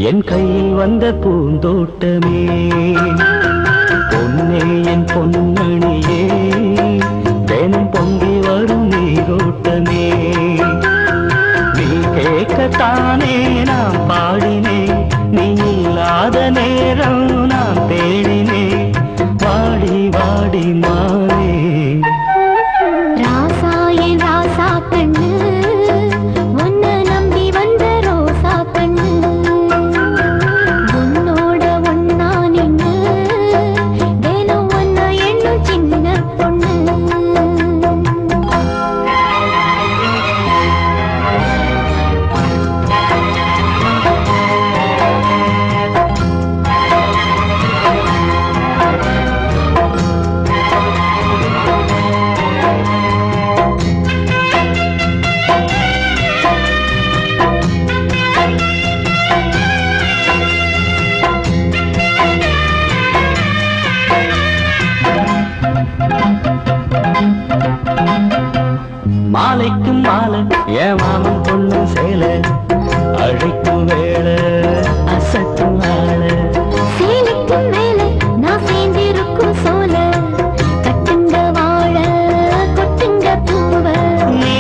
என் கையில் வந்த பூந்தோட்டமே பொன்னே என் பொன்னணியே தினம் பொங்கி வரும் நீரோட்டமே நீ கேட்கத்தானே நான் பாடினேன் நீ இல்லாத நேரம் நான் தேடினேன் வாடி வாடி மாறே ராசா என் ராசா கண்ணு உன்னை நம்பி வந்த ரோசா கண்ணு உன்னோட ஒன்னா நின்னு தினம் ஒன்னா எண்ணும் சின்ன பொண்ணு மாலைக்கும் மாலை என் மாமன் பொண்ணு சேல அழைக்கும் வேளை அசத்தும் ஆள சேலைக்கும் மேலே நான் சேர்ந்திருக்கும் சோல கட்டுங்க வாழ கொட்டுங்க பூவ நீ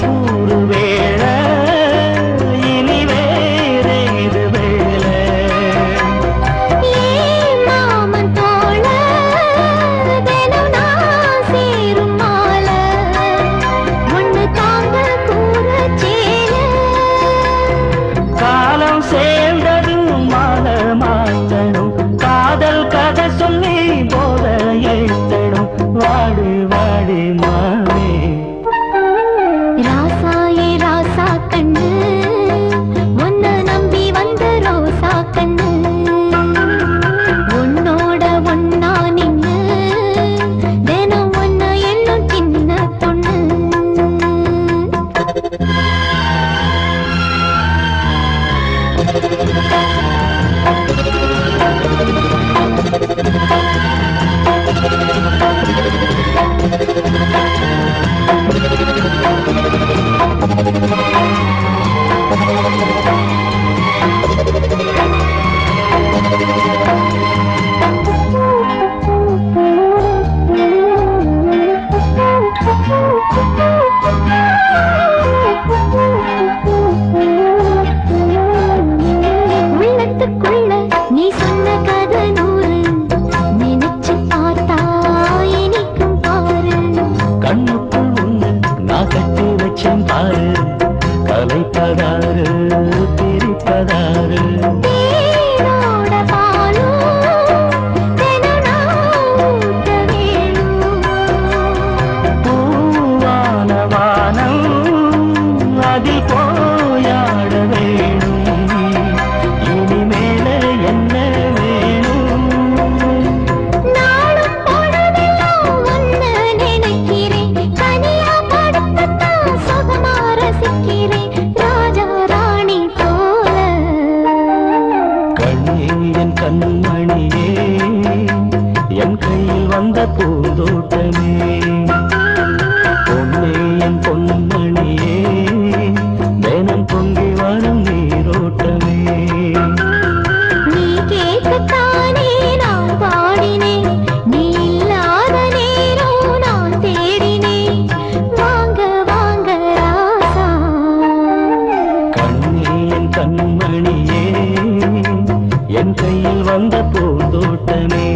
கூறு வேளை இனி வேறேது வேளை ஏன் மாமன் தோழ தினம் நான் சேரும் மாலை ஒண்ணு தாங்க கூற சேல காலம் சேர்ந்ததும் மாலை மாற்றணும் காதல் கதை சொல்லி போல ஏத்தணும் வாடி வாடி மாவே ராசா ஏ ராசா கண்ணு உன்னை நம்பி வந்த ரோசா கண்ணு உன்னோட ஒன்னா நின்னு தினம் ஒன்னா எண்ணும் சின்ன பொண்ணு உள்ளத்துக்குள்ள நீ சொன்ன கதை நூறு நினைச்சு பார்த்தா இனிக்கும் பாரு கண்ணுக்குள் ஒண்ணு நான் கட்டி வச்சேன் பாரு கலைப்பதாரு பிரிப்பதாரு தேனோட பாலும் தினம் நான் ஊட்ட வேணும் பூவான வானம் அதில் போயாட வேணும் இனிமேல என்ன வேணும் நாளும் பொழுதெல்லாம் உன்னை நினைக்கிறேன் தனியா படுத்துத்தான் சுகமா ரசிக்கிறேன் ராஜா ராணி போல கண்ணே என் கண்மணியே என் கையில் வந்த பூந்தோட்டமே பொன்னே என் பொன்மணியே தினம் பொங்கி வரும் நீரோட்டமே நீ கேட்கத்தானே நான் பாடினேன் நீ இல்லாத நேரம் நான் தேடினேன் வாங்க வாங்க ராசா கண்ணே என் கண்மணியே என் கையில் வந்த பூந்தோட்டமே